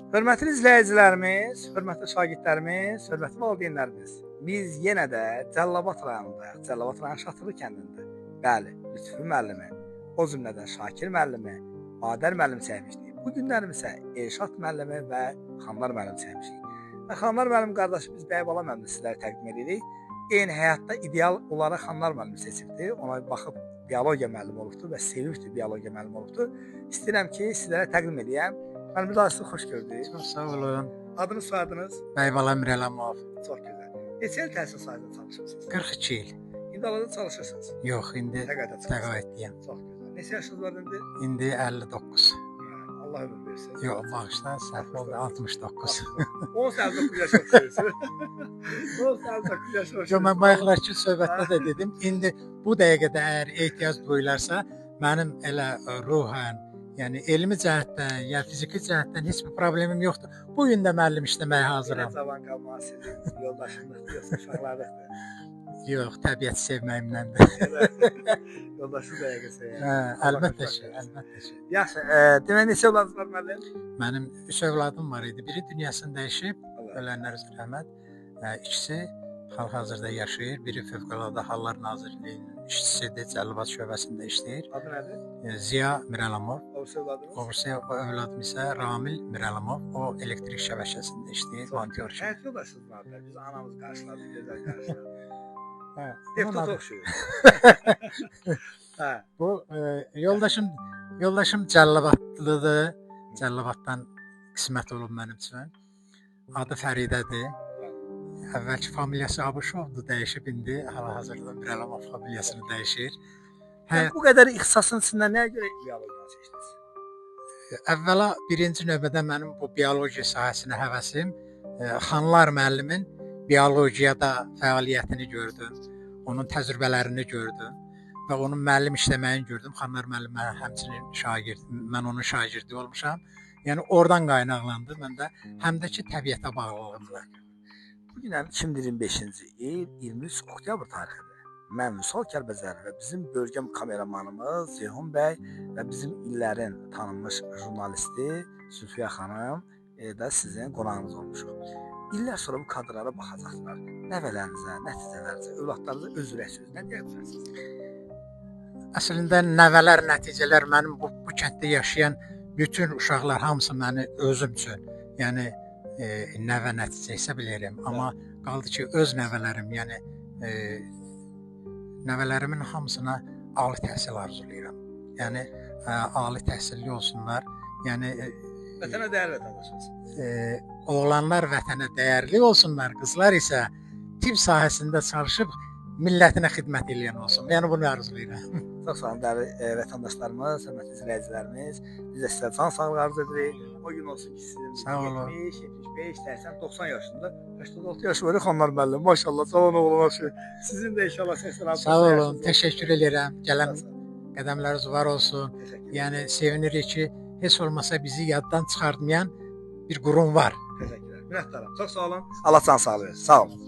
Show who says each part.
Speaker 1: Hörmətli izləyicilərimiz, hörmətli şagirdlərimiz, hörmətli valideynlərimiz, biz yenə də Cəlilabad rayonundayıq. Cəlilabad rayon Şatırlı kəndində. Bəli, Lütfü müəllimi, o cümlədən Şakir müəllimi, Adər müəllim çəkmişdik. Bu günlərim isə Elşad müəllimi və Xanlar müəllim çəkmişik. Və Xanlar müəllim qardaşımız Bəybala müəllimi sizlərə təqdim edirik. Eyni həyatda ideal olaraq Xanlar müəllimi seçibdi. Ona baxıb biologiya müəllimi olubdu və sevirdi biologiya müəllimi olubdu. İstəyirəm ki, sizlərə təqdim edeyim. Müəllim sizə xoş gördük.
Speaker 2: Çox sağ olun.
Speaker 1: Adınız, soyadınız?
Speaker 2: Bəybala Mirəlamov.
Speaker 1: Çox gözəl. Neçə il təhsil sahəsində çalışırsınız?
Speaker 2: 42 il.
Speaker 1: İndi alada çalışırsınız?
Speaker 2: Yox, indi təqaüddəyəm.
Speaker 1: Çox gözəl. Neçə yaşınız var indi?
Speaker 2: İndi 59.
Speaker 1: Allah ömür versin.
Speaker 2: Yox, bağışla, səhv oldu, 69.
Speaker 1: 19 yaş oxuyursunuz. 19 yaş oxuyursunuz.
Speaker 2: Yox, mən bayaqlarki söhbətdə də dedim, indi bu dəqiqədə əgər ehtiyac duyularsa, mənim elə ruhən, yəni elmi cəhətdən, ya fiziki cəhətdən heç bir problemim yoxdur. Bu gün də müəllim işləməyə hazıram.
Speaker 1: Cavan qalmaq sizin yoldaşınız yoxsa uşaqlarınızdır?
Speaker 2: Yox, təbiəti sevməyimdəndir.
Speaker 1: Yoldaşınız dəqiqəsə.
Speaker 2: Hə, əlbəttə ki, əlbəttə ki.
Speaker 1: Yaxşı, demək neçə övladınız var müəllim?
Speaker 2: Mənim 3 övladım var idi. Biri dünyasını dəyişib, ölənlər üzrə rəhmət. İkisi hal-hazırda yaşayır. Biri Fövqəladə Hallar Nazirliyinin işçisidir, Cəlilabad şöbəsində işləyir.
Speaker 1: Adı nədir?
Speaker 2: Ziya Mirəlamov.
Speaker 1: Oğursa övladınız?
Speaker 2: Oğursa övladım isə Ramil Mirəlamov. O elektrik şəbəkəsində işləyir, monitör.
Speaker 1: Həyat yoldaşınız var da, biz anamız qarşıladı, gözəl qarşıladı.
Speaker 2: Hə,
Speaker 1: Deputat oxşuyur. Hə.
Speaker 2: Bu yoldaşım Cəlilabadlıdır. Cəlilabaddan qismət olub mənim üçün. Adı Fəridədir. Əvvəlki familiyası Abışovdur, dəyişib indi hal-hazırda Mirəlamov familiyasını dəyişir.
Speaker 1: Bu qədər ixtisasın içindən nəyə görə biologiyanı seçdiniz?
Speaker 2: Əvvəla birinci növbədə mənim bu biologiya sahəsinə həvəsim Xanlar müəllimin biologiyada fəaliyyətini gördüm. Onun təcrübələrini gördüm və onun müəllim işləməyini gördüm. Xanlar müəllim həmçinin şagird, mən onun şagirdi olmuşam. Yəni oradan qaynaqlandı məndə həm də ki təbiətə bağlılığımla.
Speaker 1: Bu gün 2025-ci il 23 oktyabr tarixidir. Mən Vüsal Kəlbəzər və bizim bölgə kameramanımız Ceyhun bəy və bizim illərin tanınmış jurnalisti Zülfiyə xanım da sizin qonağınız olmuşuq. İllər sonra bu kadrlara baxacaqlar. Nəvələrinizə, nəticələrinizə, övladlarınıza öz ürək sözü nə deyə bilərsiniz?
Speaker 2: Əslində nəvələr, nəticələr mənim bu kənddə yaşayan bütün uşaqlar hamısı məni özüm üçün, yəni nəvə nəticə hesab edirəm. Amma qaldı ki, öz nəvələrim, yəni nəvələrimin hamısına ali təhsil arzulayıram. Yəni ali təhsilli olsunlar. Yəni
Speaker 1: vətənə dəyər vətəndaşımız.
Speaker 2: Oğlanlar vətənə dəyərli olsunlar, qızlar isə tibb sahəsində çalışıb millətinə xidmət edən olsun. Yəni bunu arzulayıram.
Speaker 1: Çox sağ olun dəyərli vətəndaşlarımız, hörmətli izləyicilərimiz. Biz də sizə can sağlığı arzu edirik. O gün olsun ki, sizin 70, 75, 80, 90 yaşında, 86 yaşı var Xanlar müəllim. Maşallah, cavan oğlan aşı. Sizin də inşallah 86.
Speaker 2: Sağ olun, təşəkkür edirəm. Gələn qədəmləriniz var olsun. Yəni sevinirik ki, heç olmasa bizi yaddan çıxartmayan bir qurum var.
Speaker 1: Təşəkkürlər. Minnətdaram. Çox sağ olun. Allah can sağlığı versin. Sağ olun.